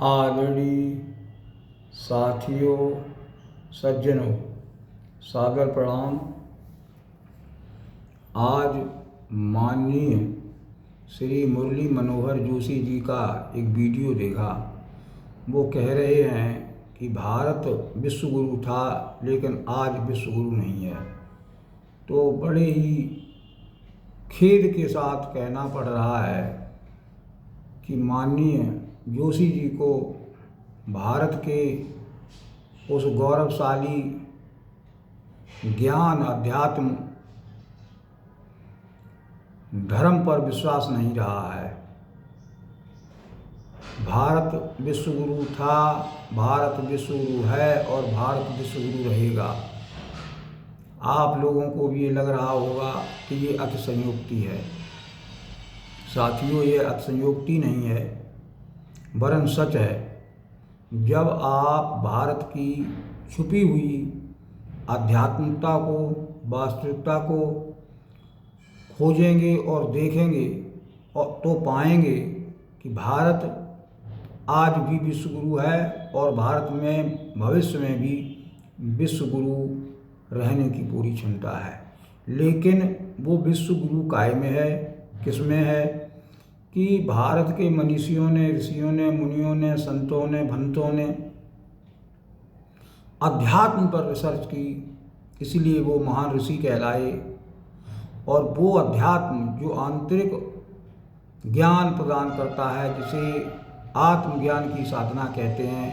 आदरणीय साथियों, सज्जनों, सादर प्रणाम। आज माननीय श्री मुरली मनोहर जोशी जी का एक वीडियो देखा। वो कह रहे हैं कि भारत विश्व गुरु था लेकिन आज विश्व गुरु नहीं है। तो बड़े ही खेद के साथ कहना पड़ रहा है कि माननीय जोशी जी को भारत के उस गौरवशाली ज्ञान, अध्यात्म, धर्म पर विश्वास नहीं रहा है। भारत विश्व गुरु था, भारत विश्व गुरु है और भारत विश्व गुरु रहेगा। आप लोगों को भी ये लग रहा होगा कि ये अतिशयोक्ति है। साथियों, ये अतिशयोक्ति नहीं है, वरन सच है। जब आप भारत की छुपी हुई आध्यात्मिकता को, वास्तविकता को खोजेंगे और देखेंगे और तो पाएंगे कि भारत आज भी विश्व गुरु है और भारत में भविष्य में भी विश्व गुरु रहने की पूरी क्षमता है। लेकिन वो विश्व गुरु काय में है, किस में है कि भारत के मनीषियों ने, ऋषियों ने, मुनियों ने, संतों ने, भंतों ने अध्यात्म पर रिसर्च की, इसीलिए वो महान ऋषि कहलाए। और वो अध्यात्म जो आंतरिक ज्ञान प्रदान करता है, जिसे आत्मज्ञान की साधना कहते हैं,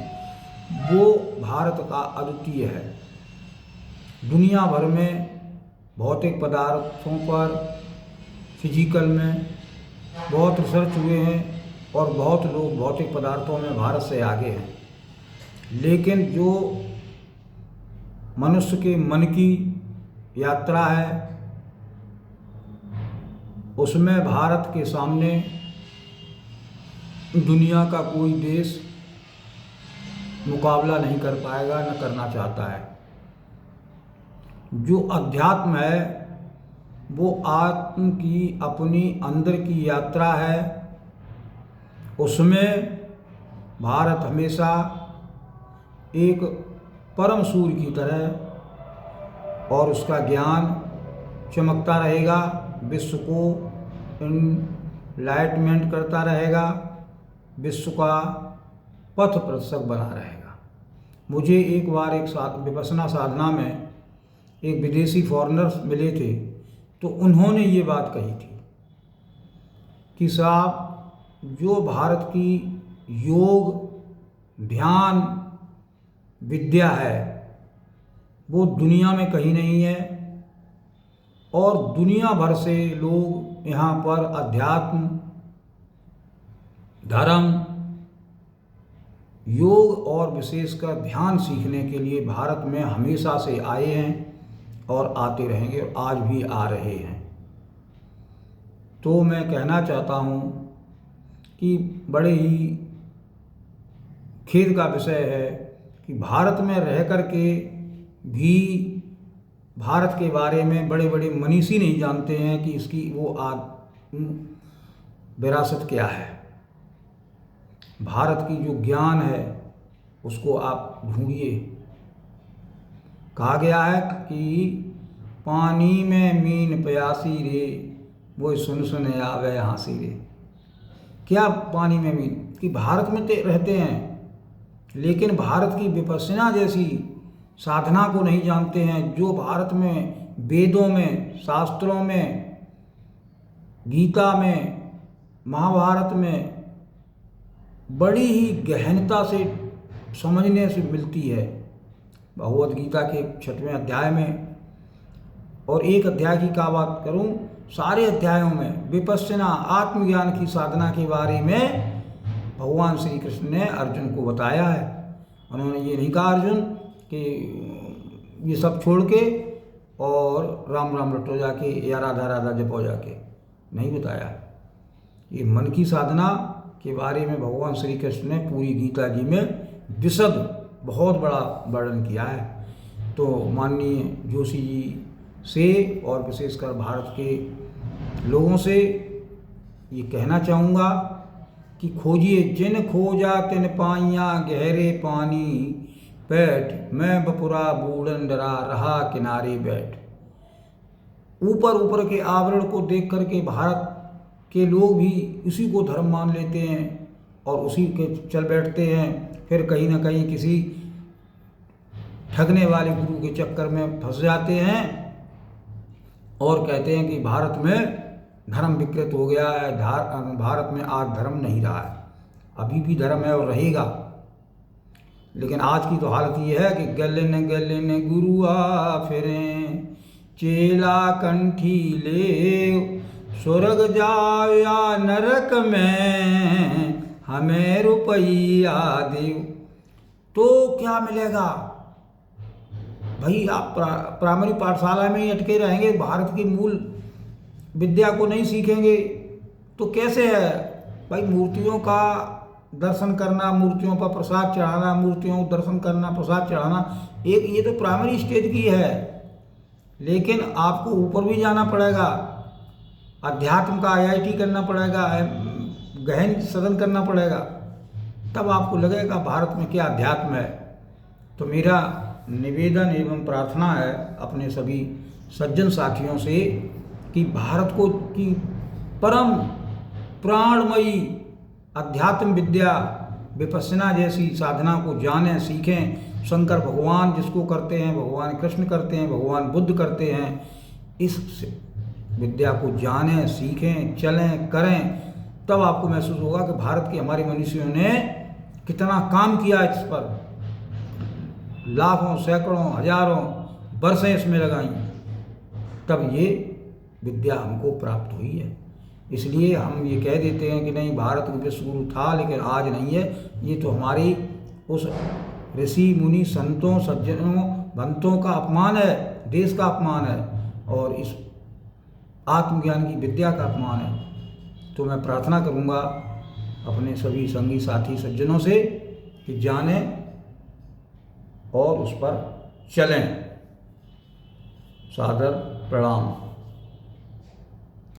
वो भारत का अद्वितीय है। दुनिया भर में भौतिक पदार्थों पर, फिजिकल में बहुत रिसर्च हुए हैं और बहुत लोग भौतिक पदार्थों में भारत से आगे हैं। लेकिन जो मनुष्य के मन की यात्रा है, उसमें भारत के सामने दुनिया का कोई देश मुकाबला नहीं कर पाएगा, न करना चाहता है। जो अध्यात्म है वो आत्म की अपनी अंदर की यात्रा है। उसमें भारत हमेशा एक परम सूर्य की तरह और उसका ज्ञान चमकता रहेगा, विश्व को इनलाइटमेंट करता रहेगा, विश्व का पथ प्रदर्शक बना रहेगा। मुझे एक बार एक विपश्यना साधना में एक विदेशी फॉरेनर्स मिले थे, तो उन्होंने ये बात कही थी कि साहब, जो भारत की योग, ध्यान, विद्या है वो दुनिया में कहीं नहीं है और दुनिया भर से लोग यहाँ पर अध्यात्म, धर्म, योग और विशेषकर ध्यान सीखने के लिए भारत में हमेशा से आए हैं और आते रहेंगे और आज भी आ रहे हैं। तो मैं कहना चाहता हूँ कि बड़े ही खेद का विषय है कि भारत में रह कर के भी भारत के बारे में बड़े बड़े मनीषी नहीं जानते हैं कि इसकी वो विरासत क्या है। भारत की जो ज्ञान है उसको आप ढूंढिए। कहा गया है कि पानी में मीन प्यासी रे, वो सुन सुन आवे हंसी रे। क्या पानी में मीन कि भारत में रहते हैं लेकिन भारत की विपश्यना जैसी साधना को नहीं जानते हैं, जो भारत में वेदों में, शास्त्रों में, गीता में, महाभारत में बड़ी ही गहनता से समझने से मिलती है। भगवद गीता के 6वें अध्याय में, और एक अध्याय की क्या बात करूं, सारे अध्यायों में विपश्यना, आत्मज्ञान की साधना के बारे में भगवान श्री कृष्ण ने अर्जुन को बताया है। उन्होंने ये नहीं कहा अर्जुन कि ये सब छोड़ के और राम राम रटो जाके या राधा राधा जपो जाके, नहीं बताया। ये मन की साधना के बारे में भगवान श्री कृष्ण ने पूरी गीता जी में विशद बहुत बड़ा वर्णन किया है। तो माननीय जोशी जी से और विशेषकर भारत के लोगों से ये कहना चाहूँगा कि खोजिए जिन खोजा तिन पाइयाँ गहरे पानी बैठ, मैं बपुरा बूढ़न डरा रहा किनारे बैठ। ऊपर ऊपर के आवरण को देख करके भारत के लोग भी उसी को धर्म मान लेते हैं और उसी के चल बैठते हैं। फिर कहीं ना कहीं किसी ठगने वाले गुरु के चक्कर में फंस जाते हैं और कहते हैं कि भारत में धर्म विकृत हो गया है, भारत में आज धर्म नहीं रहा है। अभी भी धर्म है और रहेगा, लेकिन आज की तो हालत ये है कि गलन गलन गुरु आ फिरें, चेला कंठी ले, स्वर्ग जाओ या नरक में हमें रुपया देव। तो क्या मिलेगा भाई? आप प्राइमरी पाठशाला में ही अटके रहेंगे, भारत की मूल विद्या को नहीं सीखेंगे तो कैसे है भाई? मूर्तियों का दर्शन करना, मूर्तियों पर प्रसाद चढ़ाना, मूर्तियों को दर्शन करना, प्रसाद चढ़ाना, एक ये तो प्राइमरी स्टेज की है। लेकिन आपको ऊपर भी जाना पड़ेगा, अध्यात्म का IIT करना पड़ेगा, गहन सदन करना पड़ेगा, तब आपको लगेगा भारत में क्या अध्यात्म है। तो मेरा निवेदन एवं प्रार्थना है अपने सभी सज्जन साथियों से कि भारत को की परम प्राणमयी अध्यात्म विद्या विपश्यना जैसी साधना को जानें, सीखें। शंकर भगवान जिसको करते हैं, भगवान कृष्ण करते हैं, भगवान बुद्ध करते हैं, इस विद्या को जानें, सीखें, चलें, करें। तब आपको महसूस होगा कि भारत के हमारे मनीषियों ने कितना काम किया इस पर, लाखों सैकड़ों हजारों बरसें इसमें लगाई, तब ये विद्या हमको प्राप्त हुई है। इसलिए हम ये कह देते हैं कि नहीं, भारत विश्व गुरु था लेकिन आज नहीं है। ये तो हमारी उस ऋषि मुनि संतों सज्जनों भक्तों का अपमान है, देश का अपमान है और इस आत्मज्ञान की विद्या का अपमान है। तो मैं प्रार्थना करूँगा अपने सभी संगी साथी सज्जनों से कि जानें और उस पर चलें। सादर प्रणाम।